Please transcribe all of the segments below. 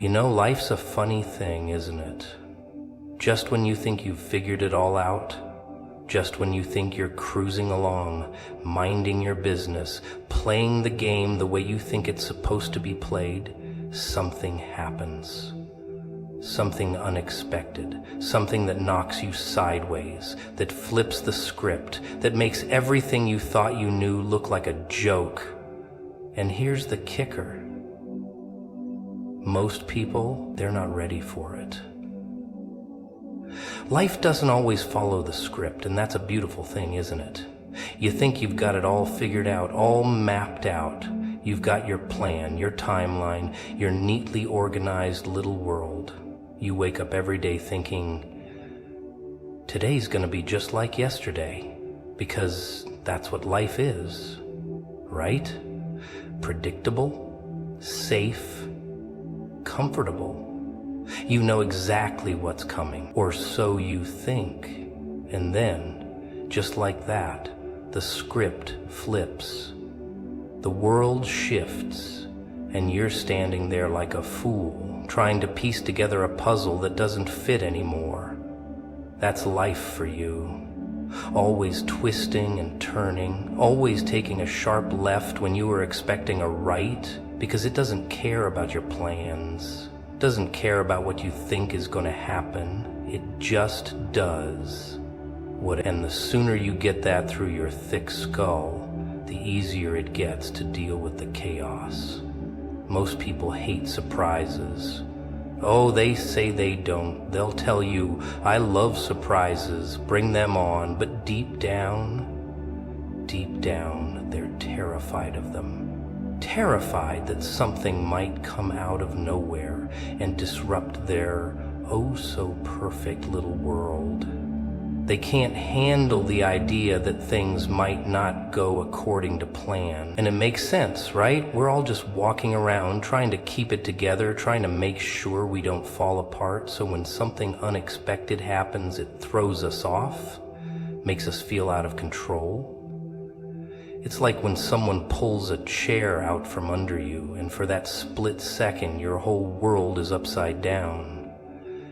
You know, life's a funny thing, isn't it? Just when you think you've figured it all out, just when you think you're cruising along, minding your business, playing the game the way you think it's supposed to be played, something happens. Something unexpected, something that knocks you sideways, that flips the script, that makes everything you thought you knew look like a joke. And here's the kicker. Most people, they're not ready for it. Life doesn't always follow the script, and that's a beautiful thing, isn't it? You think you've got it all figured out, all mapped out. You've got your plan, your timeline, your neatly organized little world. You wake up every day thinking, today's gonna be just like yesterday, because that's what life is, right? Predictable, safe, comfortable. You know exactly what's coming, or so you think. And then, just like that, the script flips. The world shifts, and you're standing there like a fool, trying to piece together a puzzle that doesn't fit anymore. That's life for you. Always twisting and turning, always taking a sharp left when you were expecting a right, because it doesn't care about your plans. It doesn't care about what you think is going to happen. It just does. And the sooner you get that through your thick skull, the easier it gets to deal with the chaos. Most people hate surprises. Oh, they say they don't. They'll tell you, I love surprises, bring them on, but deep down, they're terrified of them. Terrified that something might come out of nowhere and disrupt their oh-so-perfect little world. They can't handle the idea that things might not go according to plan. And it makes sense, right? We're all just walking around trying to keep it together, trying to make sure we don't fall apart, so when something unexpected happens, it throws us off, makes us feel out of control. It's like when someone pulls a chair out from under you, and for that split second, your whole world is upside down.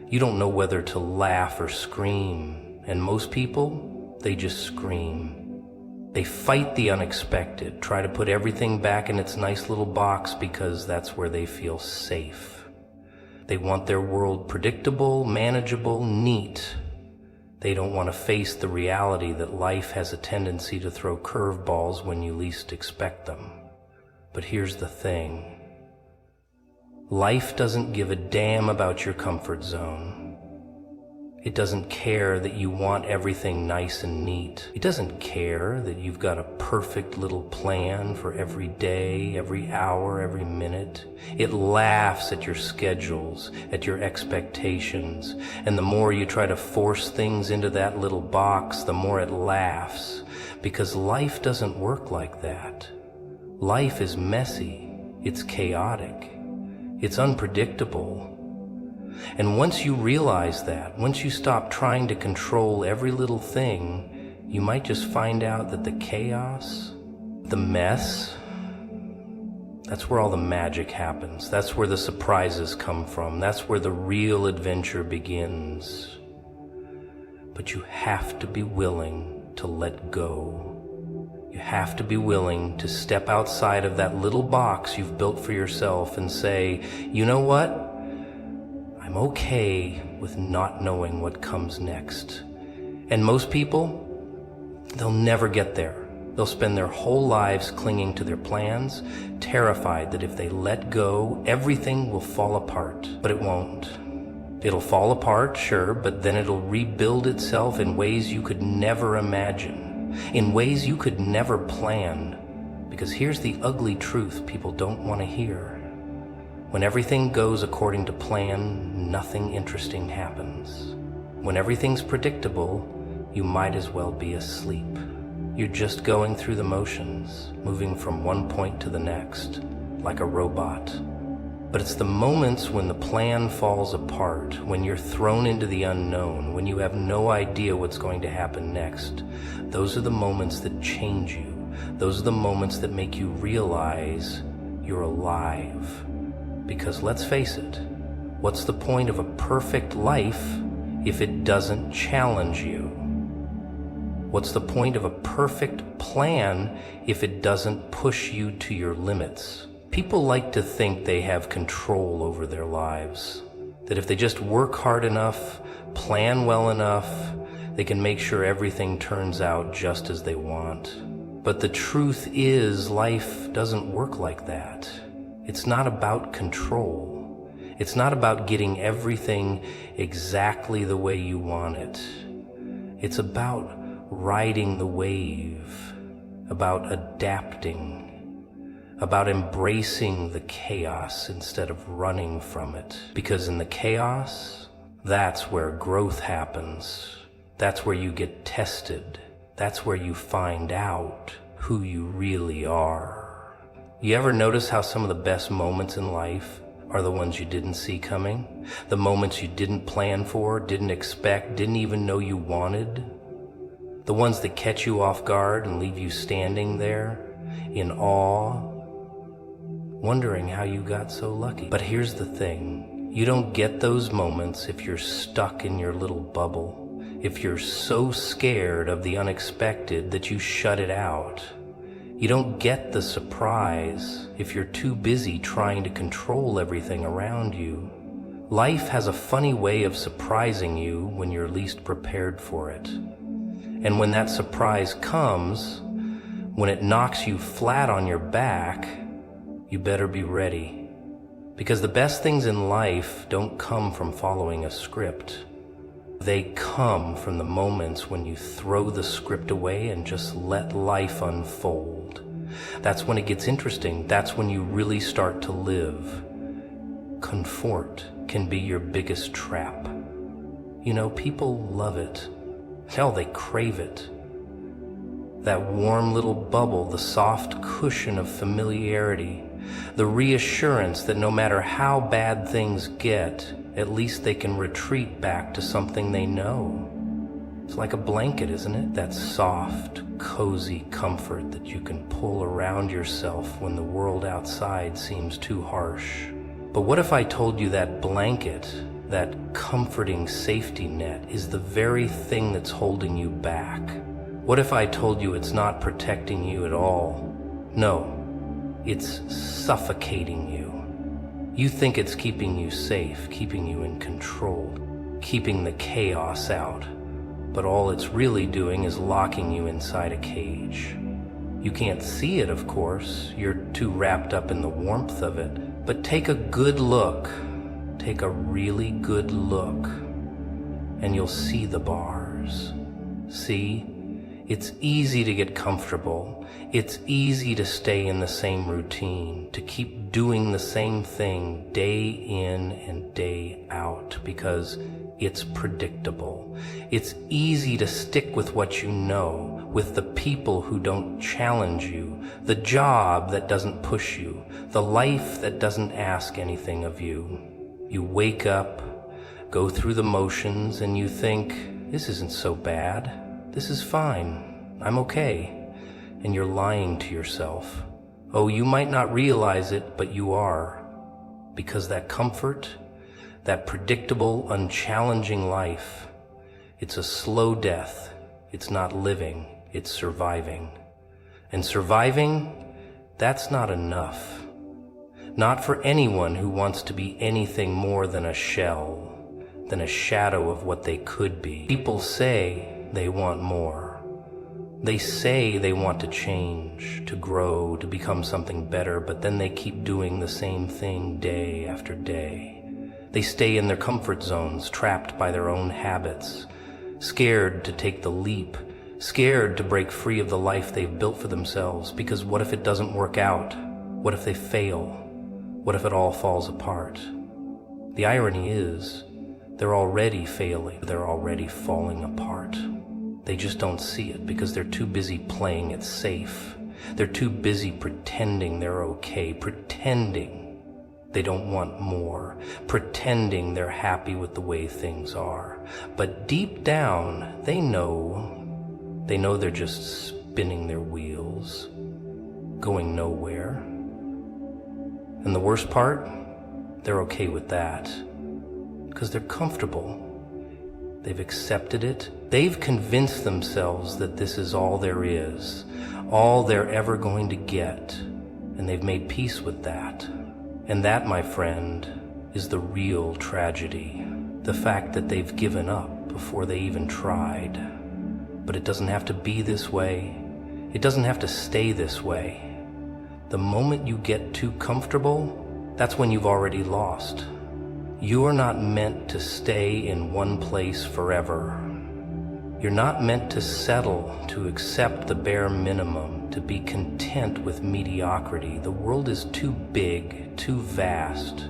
You don't know whether to laugh or scream. And most people, they just scream. They fight the unexpected, try to put everything back in its nice little box because that's where they feel safe. They want their world predictable, manageable, neat. They don't want to face the reality that life has a tendency to throw curveballs when you least expect them. But here's the thing. Life doesn't give a damn about your comfort zone. It doesn't care that you want everything nice and neat. It doesn't care that you've got a perfect little plan for every day, every hour, every minute. It laughs at your schedules, at your expectations. And the more you try to force things into that little box, the more it laughs. Because life doesn't work like that. Life is messy. It's chaotic. It's unpredictable. And once you realize that, once you stop trying to control every little thing, you might just find out that the chaos, the mess, that's where all the magic happens. That's where the surprises come from. That's where the real adventure begins. But you have to be willing to let go. You have to be willing to step outside of that little box you've built for yourself and say, you know what? I'm okay with not knowing what comes next. And most people, they'll never get there. They'll spend their whole lives clinging to their plans, terrified that if they let go, everything will fall apart. But it won't. It'll fall apart, sure, but then it'll rebuild itself in ways you could never imagine, in ways you could never plan. Because here's the ugly truth people don't want to hear. When everything goes according to plan, nothing interesting happens. When everything's predictable, you might as well be asleep. You're just going through the motions, moving from one point to the next, like a robot. But it's the moments when the plan falls apart, when you're thrown into the unknown, when you have no idea what's going to happen next. Those are the moments that change you. Those are the moments that make you realize you're alive. Because let's face it, What's the point of a perfect life if it doesn't challenge you? What's the point of a perfect plan if it doesn't push you to your limits? People like to think they have control over their lives, that if they just work hard enough, plan well enough, they can make sure everything turns out just as they want. But the truth is, life doesn't work like that. It's not about control. It's not about getting everything exactly the way you want it. It's about riding the wave, about adapting, about embracing the chaos instead of running from it. Because in the chaos, that's where growth happens. That's where you get tested. That's where you find out who you really are. You ever notice how some of the best moments in life are the ones you didn't see coming? The moments you didn't plan for, didn't expect, didn't even know you wanted? The ones that catch you off guard and leave you standing there in awe, wondering how you got so lucky. But here's the thing, you don't get those moments if you're stuck in your little bubble, if you're so scared of the unexpected that you shut it out. You don't get the surprise if you're too busy trying to control everything around you. Life has a funny way of surprising you when you're least prepared for it. And when that surprise comes, when it knocks you flat on your back, you better be ready. Because the best things in life don't come from following a script. They come from the moments when you throw the script away and just let life unfold. That's when it gets interesting. That's when you really start to live. Comfort can be your biggest trap. You know, people love it. Hell, they crave it. That warm little bubble, the soft cushion of familiarity, the reassurance that no matter how bad things get, at least they can retreat back to something they know. It's like a blanket, isn't it? That soft, cozy comfort that you can pull around yourself when the world outside seems too harsh. But what if I told you that blanket, that comforting safety net, is the very thing that's holding you back? What if I told you it's not protecting you at all? No, it's suffocating you. You think it's keeping you safe, keeping you in control, keeping the chaos out. But all it's really doing is locking you inside a cage. You can't see it, of course. You're too wrapped up in the warmth of it. But take a good look. Take a really good look, and you'll see the bars. See? It's easy to get comfortable. It's easy to stay in the same routine, to keep doing the same thing day in and day out because it's predictable. It's easy to stick with what you know, with the people who don't challenge you, the job that doesn't push you, the life that doesn't ask anything of you. You wake up, go through the motions, and you think, this isn't so bad. This is fine. I'm okay. And you're lying to yourself. Oh, you might not realize it, but you are. Because that comfort, that predictable, unchallenging life, it's a slow death. It's not living, it's surviving. And surviving, that's not enough. Not for anyone who wants to be anything more than a shell, than a shadow of what they could be. People say they want more. They say they want to change, to grow, to become something better, but then they keep doing the same thing day after day. They stay in their comfort zones, trapped by their own habits, scared to take the leap, scared to break free of the life they've built for themselves, because what if it doesn't work out? What if they fail? What if it all falls apart? The irony is, they're already failing. They're already falling apart. They just don't see it because they're too busy playing it safe. They're too busy pretending they're okay, pretending they don't want more, pretending they're happy with the way things are. But deep down, they know they're just spinning their wheels, going nowhere. And the worst part, they're okay with that. because they're comfortable. They've accepted it. They've convinced themselves that this is all there is, all they're ever going to get, and they've made peace with that. And that, my friend, is the real tragedy. The fact that they've given up before they even tried. But it doesn't have to be this way. It doesn't have to stay this way. The moment you get too comfortable, that's when you've already lost. You're not meant to stay in one place forever. You're not meant to settle, to accept the bare minimum, to be content with mediocrity. The world is too big, too vast,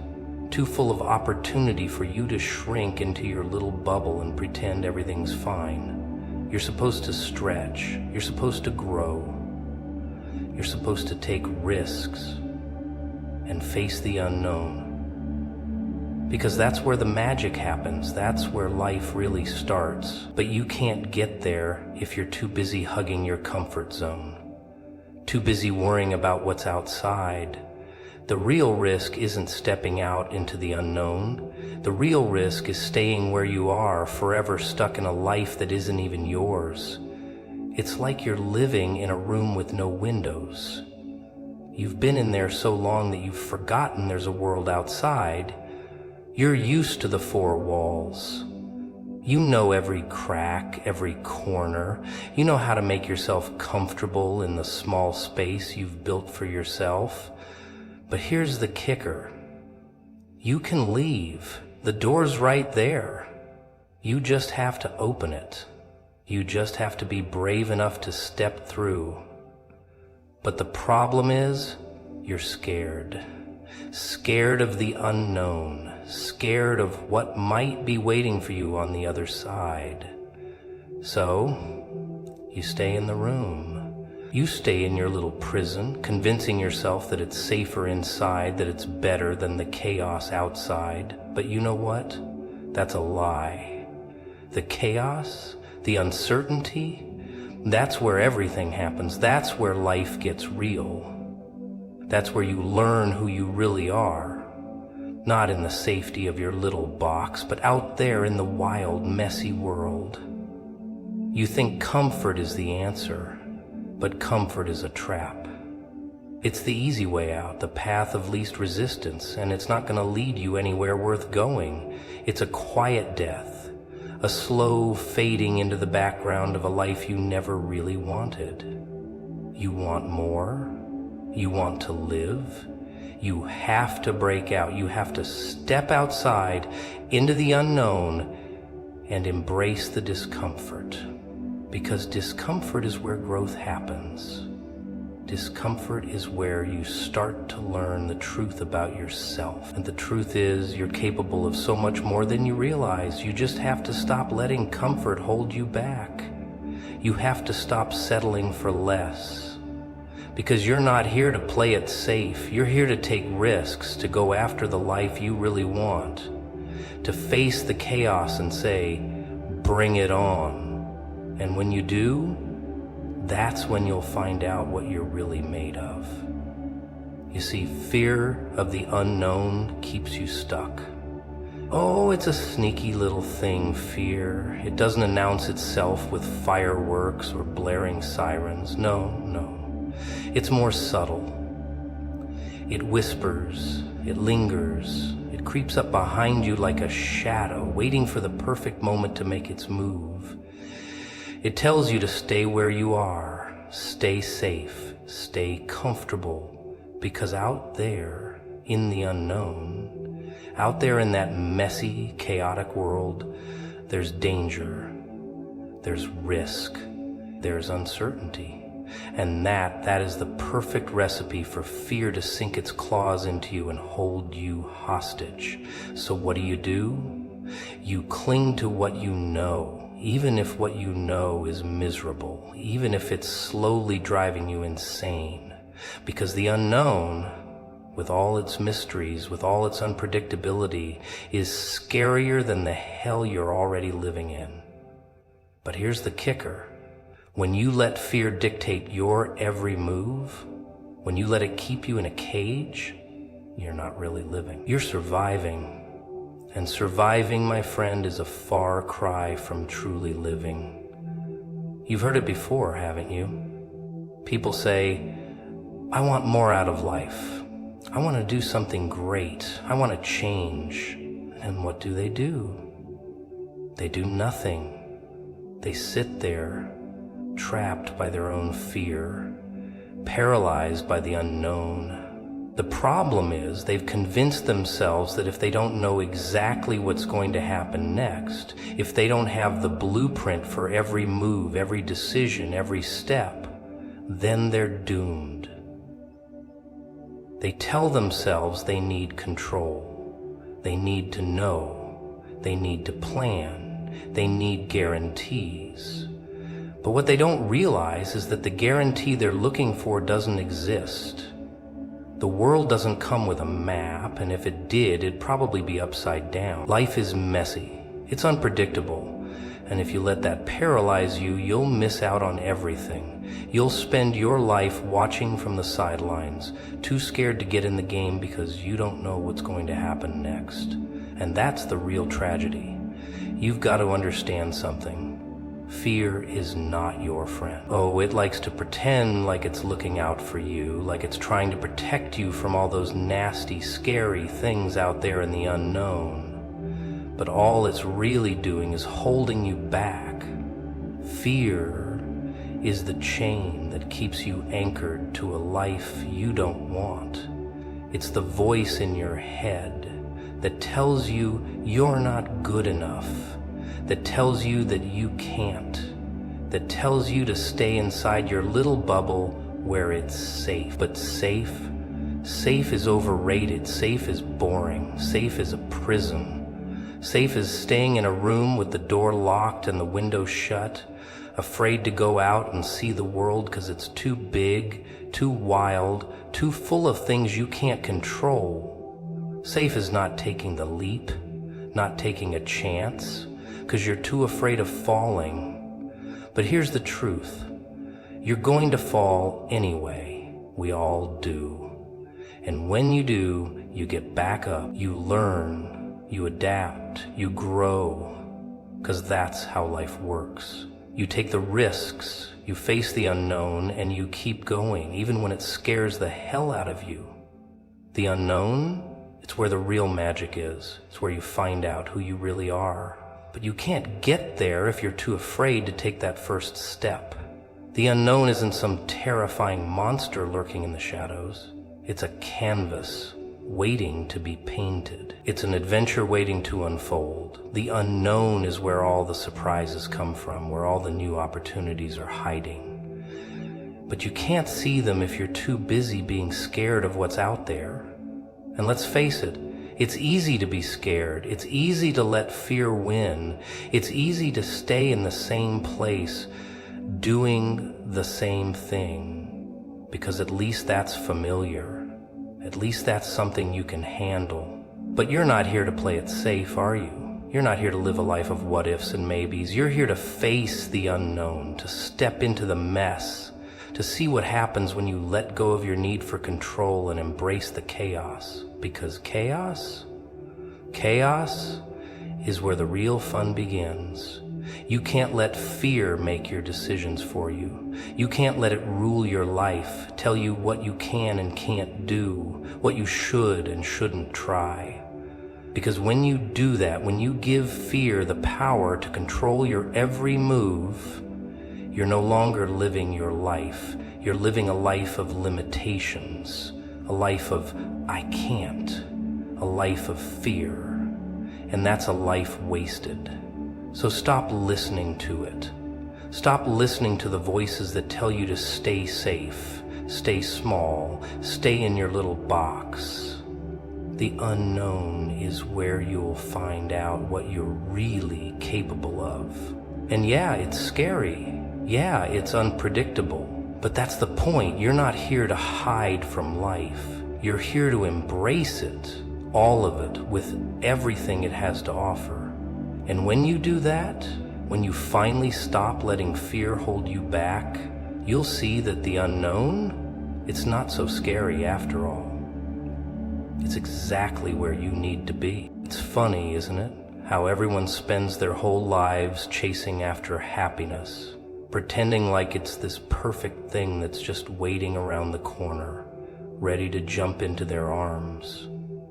too full of opportunity for you to shrink into your little bubble and pretend everything's fine. You're supposed to stretch. You're supposed to grow. You're supposed to take risks and face the unknown. Because that's where the magic happens. That's where life really starts. But you can't get there if you're too busy hugging your comfort zone, too busy worrying about what's outside. The real risk isn't stepping out into the unknown. The real risk is staying where you are, forever stuck in a life that isn't even yours. It's like you're living in a room with no windows. You've been in there so long that you've forgotten there's a world outside. You're used to the four walls. You know every crack, every corner. You know how to make yourself comfortable in the small space you've built for yourself. But here's the kicker. You can leave. The door's right there. You just have to open it. You just have to be brave enough to step through. But the problem is, you're scared. Scared of the unknown. Scared of what might be waiting for you on the other side. So, you stay in the room. You stay in your little prison, convincing yourself that it's safer inside, that it's better than the chaos outside. But you know what? That's a lie. The chaos, the uncertainty, that's where everything happens. That's where life gets real. That's where you learn who you really are. Not in the safety of your little box, but out there in the wild, messy world. You think comfort is the answer, but comfort is a trap. It's the easy way out, the path of least resistance, and it's not going to lead you anywhere worth going. It's a quiet death, a slow fading into the background of a life you never really wanted. You want more? You want to live? You have to break out. You have to step outside into the unknown and embrace the discomfort. Because discomfort is where growth happens. Discomfort is where you start to learn the truth about yourself. And the truth is, you're capable of so much more than you realize. You just have to stop letting comfort hold you back. You have to stop settling for less. Because you're not here to play it safe. You're here to take risks, to go after the life you really want, to face the chaos and say, bring it on. And when you do, that's when you'll find out what you're really made of. You see, fear of the unknown keeps you stuck. Oh, it's a sneaky little thing, fear. It doesn't announce itself with fireworks or blaring sirens. No. It's more subtle. It whispers, it lingers, it creeps up behind you like a shadow, waiting for the perfect moment to make its move. It tells you to stay where you are, stay safe, stay comfortable, because out there in the unknown, out there in that messy, chaotic world, there's danger, there's risk, there's uncertainty. And that is the perfect recipe for fear to sink its claws into you and hold you hostage. So what do? You cling to what you know, even if what you know is miserable, even if it's slowly driving you insane. Because the unknown, with all its mysteries, with all its unpredictability, is scarier than the hell you're already living in. But here's the kicker. When you let fear dictate your every move, when you let it keep you in a cage, you're not really living. You're surviving. And surviving, my friend, is a far cry from truly living. You've heard it before, haven't you? People say, I want more out of life. I want to do something great. I want to change. And what do? They do nothing. They sit there, trapped by their own fear, paralyzed by the unknown. The problem is they've convinced themselves that if they don't know exactly what's going to happen next, if they don't have the blueprint for every move, every decision, every step, then they're doomed. They tell themselves they need control. They need to know. They need to plan. They need guarantees. But what they don't realize is that the guarantee they're looking for doesn't exist. The world doesn't come with a map, and if it did, it'd probably be upside down. Life is messy. It's unpredictable. And if you let that paralyze you, you'll miss out on everything. You'll spend your life watching from the sidelines, too scared to get in the game because you don't know what's going to happen next. And that's the real tragedy. You've got to understand something. Fear is not your friend. Oh, it likes to pretend like it's looking out for you, like it's trying to protect you from all those nasty, scary things out there in the unknown. But all it's really doing is holding you back. Fear is the chain that keeps you anchored to a life you don't want. It's the voice in your head that tells you you're not good enough, that tells you that you can't, that tells you to stay inside your little bubble where it's safe. But safe is overrated. Safe is boring. Safe is a prison. Safe is staying in a room with the door locked and the window shut, afraid to go out and see the world because it's too big, too wild, too full of things you can't control. Safe is not taking the leap, not taking a chance, because you're too afraid of falling. But here's the truth. You're going to fall anyway. We all do. And when you do, you get back up, you learn, you adapt, you grow, because that's how life works. You take the risks, you face the unknown, and you keep going, even when it scares the hell out of you. The unknown, it's where the real magic is. It's where you find out who you really are. But you can't get there if you're too afraid to take that first step. The unknown isn't some terrifying monster lurking in the shadows. It's a canvas waiting to be painted. It's an adventure waiting to unfold. The unknown is where all the surprises come from, where all the new opportunities are hiding. But you can't see them if you're too busy being scared of what's out there. And let's face it, it's easy to be scared. It's easy to let fear win. It's easy to stay in the same place, doing the same thing, because at least that's familiar. At least that's something you can handle. But you're not here to play it safe, are you? You're not here to live a life of what ifs and maybes. You're here to face the unknown, to step into the mess, to see what happens when you let go of your need for control and embrace the chaos. Because chaos is where the real fun begins. You can't let fear make your decisions for you. You can't let it rule your life, tell you what you can and can't do, what you should and shouldn't try. Because when you do that, when you give fear the power to control your every move, you're no longer living your life. You're living a life of limitations, a life of I can't, a life of fear, and that's a life wasted. So stop listening to it. Stop listening to the voices that tell you to stay safe, stay small, stay in your little box. The unknown is where you'll find out what you're really capable of. And yeah, it's scary. Yeah, it's unpredictable. But that's the point. You're not here to hide from life. You're here to embrace it, all of it, with everything it has to offer. And when you do that, when you finally stop letting fear hold you back, you'll see that the unknown, it's not so scary after all. It's exactly where you need to be. It's funny, isn't it? How everyone spends their whole lives chasing after happiness, pretending like it's this perfect thing that's just waiting around the corner, ready to jump into their arms.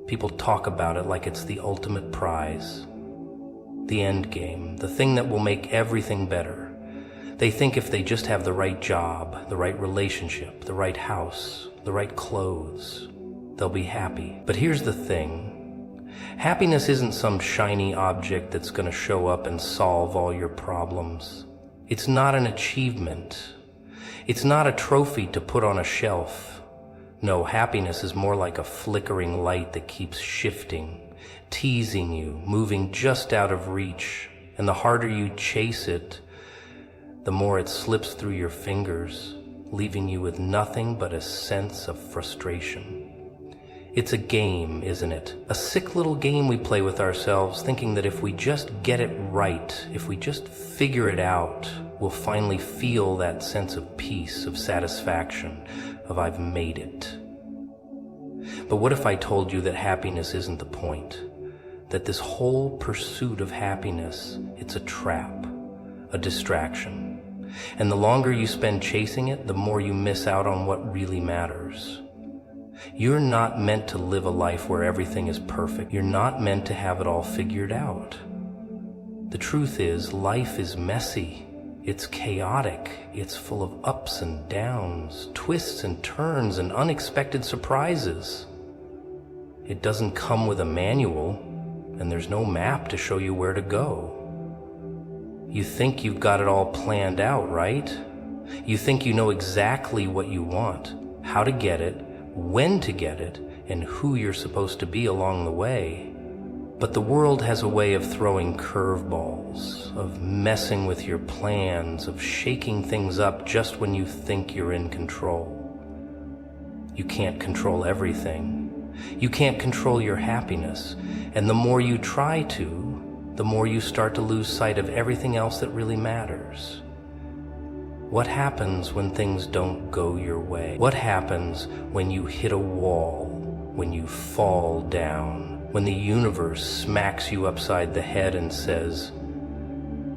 People talk about it like it's the ultimate prize, the end game, the thing that will make everything better. They think if they just have the right job, the right relationship, the right house, the right clothes, they'll be happy. But here's the thing. Happiness isn't some shiny object that's going to show up and solve all your problems. It's not an achievement. It's not a trophy to put on a shelf. No, happiness is more like a flickering light that keeps shifting, teasing you, moving just out of reach. And the harder you chase it, the more it slips through your fingers, leaving you with nothing but a sense of frustration. It's a game, isn't it? A sick little game we play with ourselves, thinking that if we just get it right, if we just figure it out, we'll finally feel that sense of peace, of satisfaction, of I've made it. But what if I told you that happiness isn't the point? That this whole pursuit of happiness, it's a trap, a distraction. And the longer you spend chasing it, the more you miss out on what really matters. You're not meant to live a life where everything is perfect. You're not meant to have it all figured out. The truth is, life is messy. It's chaotic. It's full of ups and downs, twists and turns, and unexpected surprises. It doesn't come with a manual, and there's no map to show you where to go. You think you've got it all planned out, right? You think you know exactly what you want, how to get it, when to get it, and who you're supposed to be along the way. But the world has a way of throwing curveballs, of messing with your plans, of shaking things up just when you think you're in control. You can't control everything. You can't control your happiness, and the more you try to, the more you start to lose sight of everything else that really matters. What happens when things don't go your way? What happens when you hit a wall, when you fall down, when the universe smacks you upside the head and says,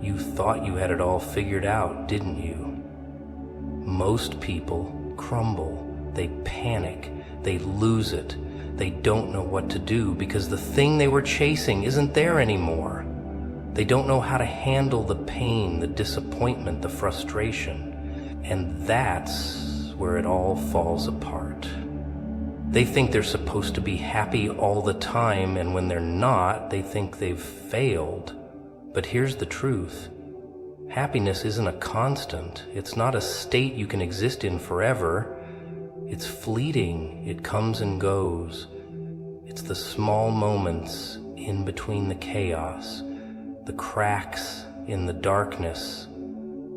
"You thought you had it all figured out, didn't you?" Most people crumble, they panic, they lose it, they don't know what to do because the thing they were chasing isn't there anymore. They don't know how to handle the pain, the disappointment, the frustration. And that's where it all falls apart. They think they're supposed to be happy all the time, and when they're not, they think they've failed. But here's the truth. Happiness isn't a constant. It's not a state you can exist in forever. It's fleeting. It comes and goes. It's the small moments in between the chaos, the cracks in the darkness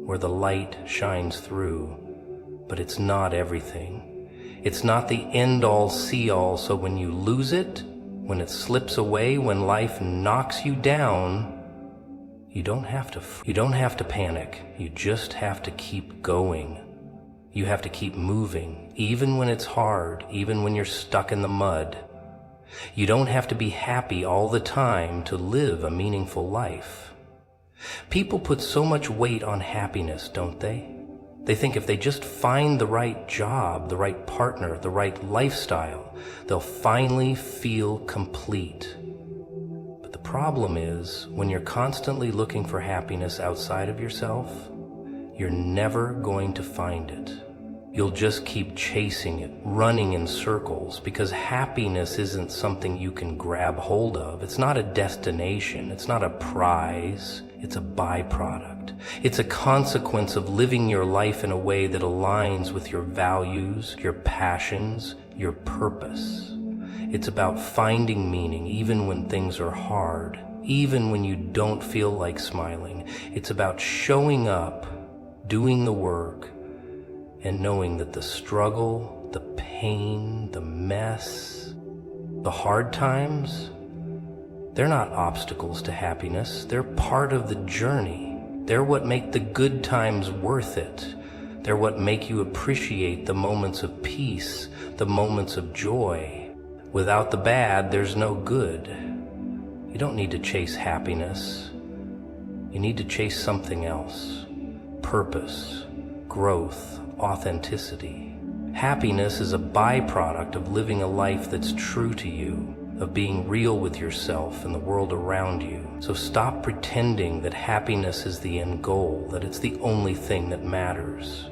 where the light shines through, but it's not everything. It's not the end-all, see-all, so when you lose it, when it slips away, when life knocks you down, you don't have to panic. You just have to keep going. You have to keep moving, even when it's hard, even when you're stuck in the mud. You don't have to be happy all the time to live a meaningful life. People put so much weight on happiness, don't they? They think if they just find the right job, the right partner, the right lifestyle, they'll finally feel complete. But the problem is, when you're constantly looking for happiness outside of yourself, you're never going to find it. You'll just keep chasing it, running in circles, because happiness isn't something you can grab hold of. It's not a destination. It's not a prize. It's a byproduct. It's a consequence of living your life in a way that aligns with your values, your passions, your purpose. It's about finding meaning even when things are hard, even when you don't feel like smiling. It's about showing up, doing the work, and knowing that the struggle, the pain, the mess, the hard times, they're not obstacles to happiness. They're part of the journey. They're what make the good times worth it. They're what make you appreciate the moments of peace, the moments of joy. Without the bad, there's no good. You don't need to chase happiness. You need to chase something else. Purpose, growth, authenticity. Happiness is a byproduct of living a life that's true to you, of being real with yourself and the world around you. So stop pretending that happiness is the end goal, that it's the only thing that matters.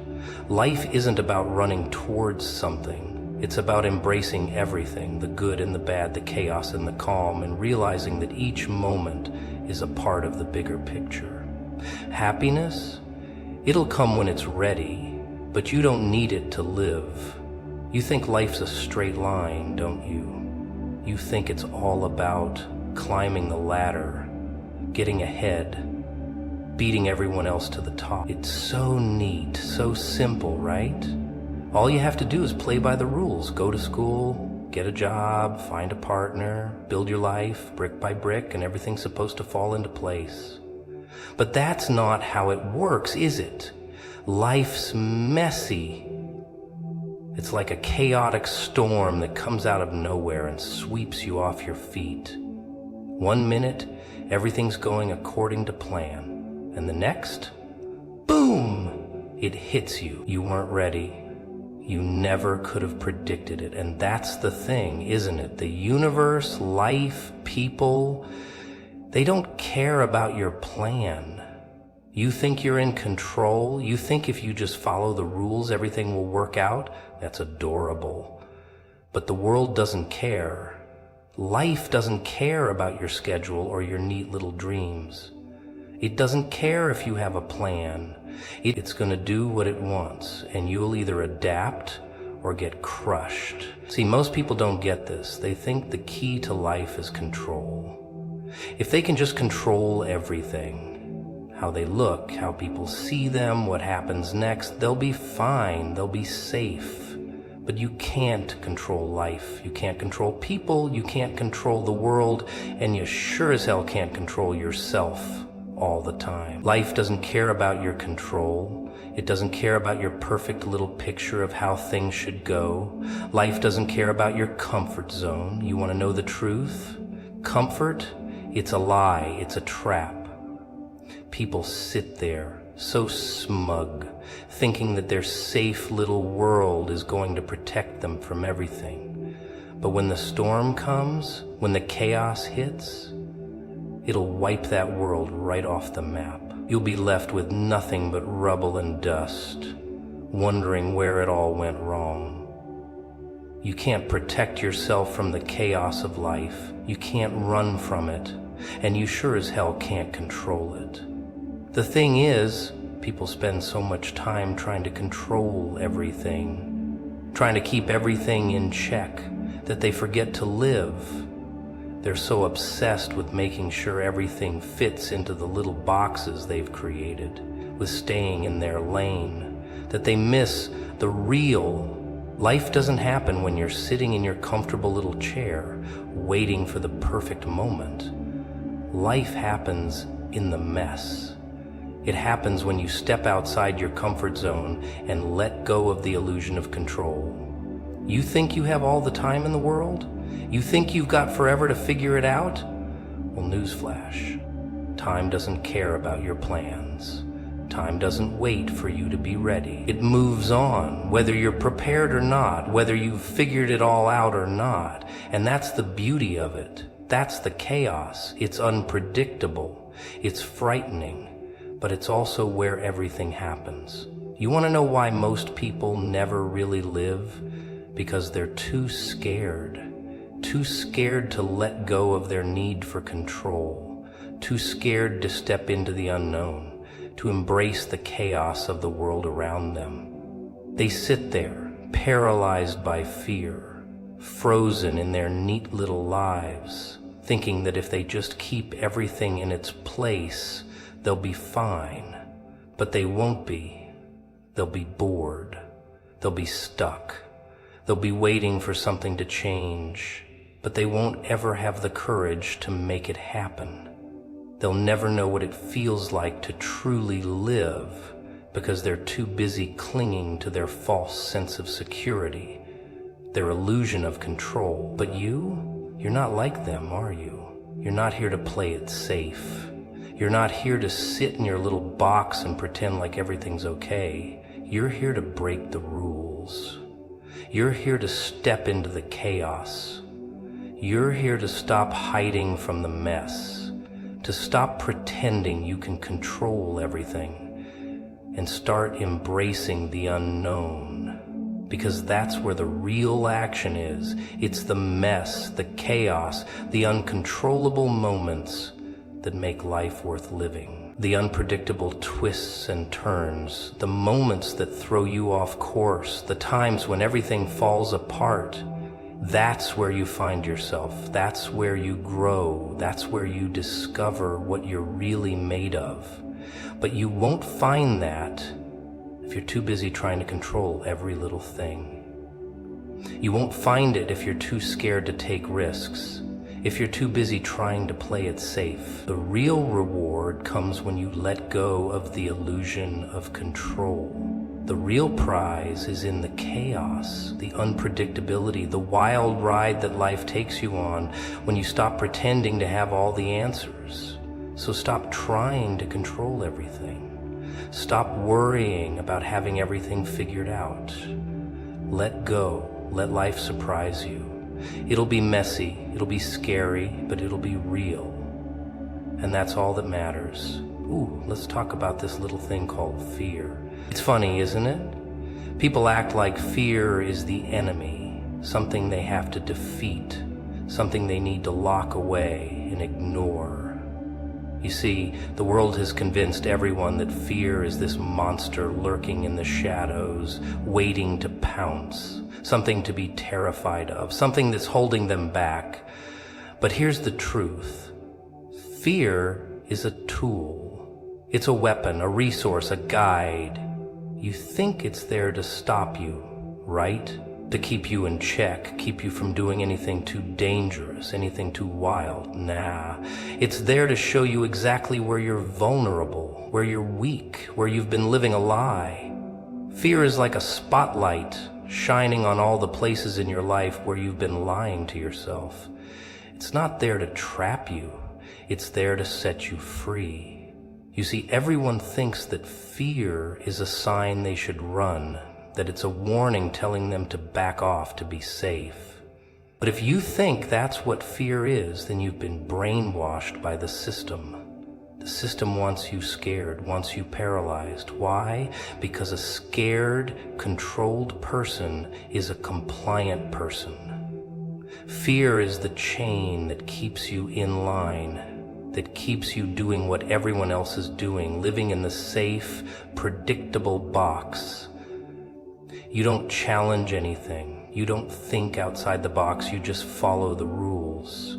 Life isn't about running towards something. It's about embracing everything, the good and the bad, the chaos and the calm, and realizing that each moment is a part of the bigger picture. Happiness? It'll come when it's ready, but you don't need it to live. You think life's a straight line, don't you? You think it's all about climbing the ladder, getting ahead, beating everyone else to the top. It's so neat, so simple, right? All you have to do is play by the rules. Go to school, get a job, find a partner, build your life brick by brick, and everything's supposed to fall into place. But that's not how it works, is it? Life's messy. It's like a chaotic storm that comes out of nowhere and sweeps you off your feet. 1 minute, everything's going according to plan. And the next, boom, it hits you. You weren't ready. You never could have predicted it. And that's the thing, isn't it? The universe, life, people, they don't care about your plan. You think you're in control? You think if you just follow the rules, everything will work out? That's adorable. But the world doesn't care. Life doesn't care about your schedule or your neat little dreams. It doesn't care if you have a plan. It's going to do what it wants, and you'll either adapt or get crushed. See, most people don't get this. They think the key to life is control. If they can just control everything, how they look, how people see them, what happens next, they'll be fine, they'll be safe. But you can't control life. You can't control people, you can't control the world, and you sure as hell can't control yourself all the time. Life doesn't care about your control. It doesn't care about your perfect little picture of how things should go. Life doesn't care about your comfort zone. You want to know the truth? Comfort? It's a lie. It's a trap. People sit there, so smug, thinking that their safe little world is going to protect them from everything. But when the storm comes, when the chaos hits, it'll wipe that world right off the map. You'll be left with nothing but rubble and dust, wondering where it all went wrong. You can't protect yourself from the chaos of life. You can't run from it, and you sure as hell can't control it. The thing is, people spend so much time trying to control everything, trying to keep everything in check, that they forget to live. They're so obsessed with making sure everything fits into the little boxes they've created, with staying in their lane, that they miss the real. Life doesn't happen when you're sitting in your comfortable little chair, waiting for the perfect moment. Life happens in the mess. It happens when you step outside your comfort zone and let go of the illusion of control. You think you have all the time in the world? You think you've got forever to figure it out? Well, newsflash. Time doesn't care about your plans. Time doesn't wait for you to be ready. It moves on, whether you're prepared or not, whether you've figured it all out or not. And that's the beauty of it. That's the chaos. It's unpredictable. It's frightening. But it's also where everything happens. You want to know why most people never really live? Because they're too scared to let go of their need for control, too scared to step into the unknown, to embrace the chaos of the world around them. They sit there, paralyzed by fear, frozen in their neat little lives, thinking that if they just keep everything in its place, they'll be fine. But they won't be. They'll be bored. They'll be stuck. They'll be waiting for something to change, but they won't ever have the courage to make it happen. They'll never know what it feels like to truly live because they're too busy clinging to their false sense of security, their illusion of control. But you're not like them, are you? You're not here to play it safe. You're not here to sit in your little box and pretend like everything's okay. You're here to break the rules. You're here to step into the chaos. You're here to stop hiding from the mess, to stop pretending you can control everything, and start embracing the unknown. Because that's where the real action is. It's the mess, the chaos, the uncontrollable moments that make life worth living. The unpredictable twists and turns, the moments that throw you off course, the times when everything falls apart. That's where you find yourself. That's where you grow. That's where you discover what you're really made of. But you won't find that if you're too busy trying to control every little thing. You won't find it if you're too scared to take risks, if you're too busy trying to play it safe. The real reward comes when you let go of the illusion of control. The real prize is in the chaos, the unpredictability, the wild ride that life takes you on when you stop pretending to have all the answers. So stop trying to control everything. Stop worrying about having everything figured out. Let go. Let life surprise you. It'll be messy, it'll be scary, but it'll be real. And that's all that matters. Ooh, let's talk about this little thing called fear. It's funny, isn't it? People act like fear is the enemy, something they have to defeat, something they need to lock away and ignore. You see, the world has convinced everyone that fear is this monster lurking in the shadows, waiting to pounce, something to be terrified of, something that's holding them back. But here's the truth. Fear is a tool. It's a weapon, a resource, a guide. You think it's there to stop you, right? To keep you in check, keep you from doing anything too dangerous, anything too wild. Nah, it's there to show you exactly where you're vulnerable, where you're weak, where you've been living a lie. Fear is like a spotlight shining on all the places in your life where you've been lying to yourself. It's not there to trap you, it's there to set you free. You see, everyone thinks that fear is a sign they should run, that it's a warning telling them to back off to be safe. But if you think that's what fear is, then you've been brainwashed by the system. The system wants you scared, wants you paralyzed. Why? Because a scared, controlled person is a compliant person. Fear is the chain that keeps you in line, that keeps you doing what everyone else is doing, living in the safe, predictable box. You don't challenge anything. You don't think outside the box. You just follow the rules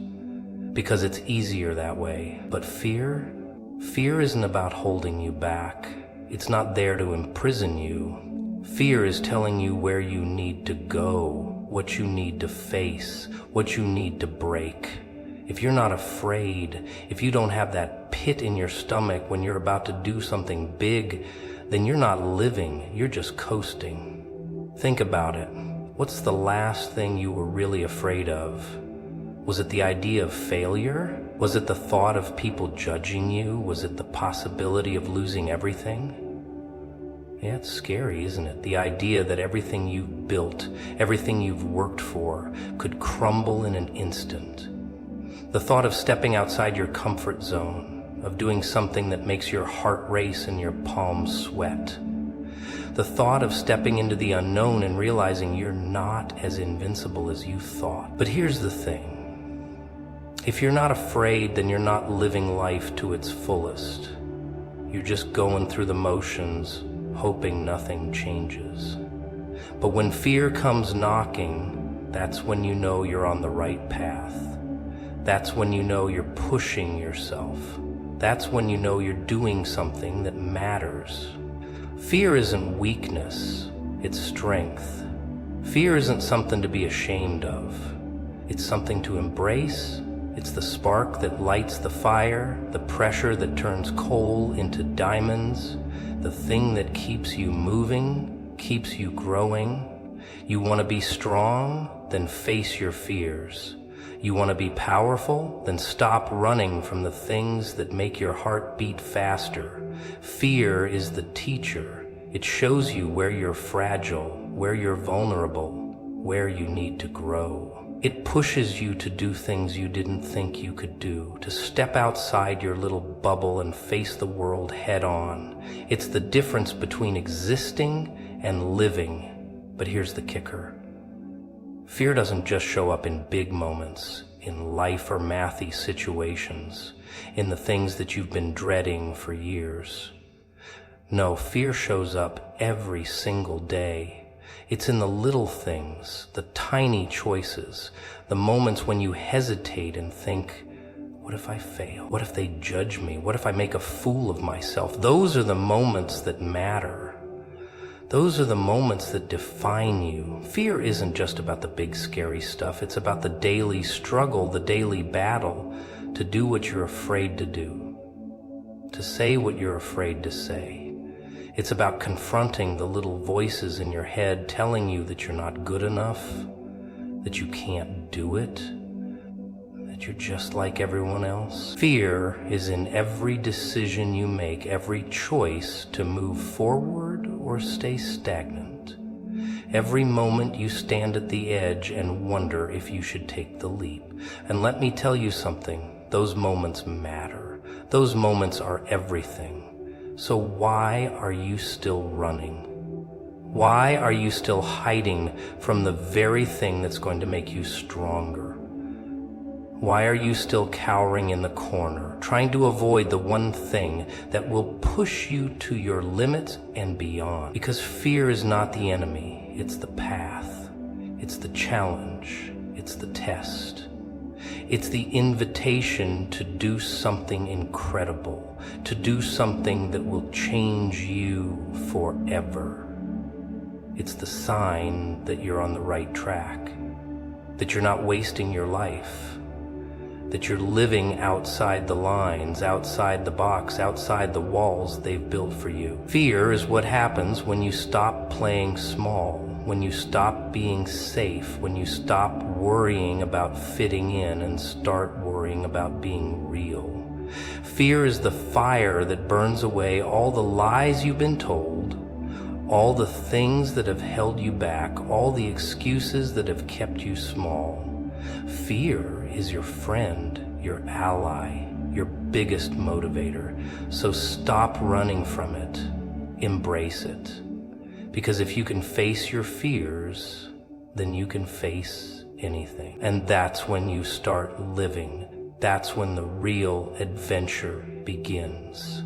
because it's easier that way. But fear isn't about holding you back. It's not there to imprison you. Fear is telling you where you need to go, what you need to face, what you need to break. If you're not afraid, if you don't have that pit in your stomach when you're about to do something big, then you're not living, you're just coasting. Think about it. What's the last thing you were really afraid of? Was it the idea of failure? Was it the thought of people judging you? Was it the possibility of losing everything? Yeah, it's scary, isn't it? The idea that everything you've built, everything you've worked for, could crumble in an instant. The thought of stepping outside your comfort zone, of doing something that makes your heart race and your palms sweat. The thought of stepping into the unknown and realizing you're not as invincible as you thought. But here's the thing. If you're not afraid, then you're not living life to its fullest. You're just going through the motions, hoping nothing changes. But when fear comes knocking, that's when you know you're on the right path. That's when you know you're pushing yourself. That's when you know you're doing something that matters. Fear isn't weakness, it's strength. Fear isn't something to be ashamed of. It's something to embrace. It's the spark that lights the fire, the pressure that turns coal into diamonds, the thing that keeps you moving, keeps you growing. You want to be strong? Then face your fears. You want to be powerful? Then stop running from the things that make your heart beat faster. Fear is the teacher. It shows you where you're fragile, where you're vulnerable, where you need to grow. It pushes you to do things you didn't think you could do, to step outside your little bubble and face the world head on. It's the difference between existing and living. But here's the kicker. Fear doesn't just show up in big moments, in life or mathy situations, in the things that you've been dreading for years. No, fear shows up every single day. It's in the little things, the tiny choices, the moments when you hesitate and think, what if I fail? What if they judge me? What if I make a fool of myself? Those are the moments that matter. Those are the moments that define you. Fear isn't just about the big scary stuff. It's about the daily struggle, the daily battle to do what you're afraid to do, to say what you're afraid to say. It's about confronting the little voices in your head telling you that you're not good enough, that you can't do it, that you're just like everyone else. Fear is in every decision you make, every choice to move forward or stay stagnant. Every moment you stand at the edge and wonder if you should take the leap. And let me tell you something, those moments matter. Those moments are everything. So why are you still running? Why are you still hiding from the very thing that's going to make you stronger? Why are you still cowering in the corner, trying to avoid the one thing that will push you to your limits and beyond? Because fear is not the enemy, it's the path, it's the challenge, it's the test. It's the invitation to do something incredible, to do something that will change you forever. It's the sign that you're on the right track, that you're not wasting your life, that you're living outside the lines, outside the box, outside the walls they've built for you. Fear is what happens when you stop playing small, when you stop being safe, when you stop worrying about fitting in and start worrying about being real. Fear is the fire that burns away all the lies you've been told, all the things that have held you back, all the excuses that have kept you small. Fear is your friend, your ally, your biggest motivator. So stop running from it. Embrace it. Because if you can face your fears, then you can face anything. And that's when you start living. That's when the real adventure begins.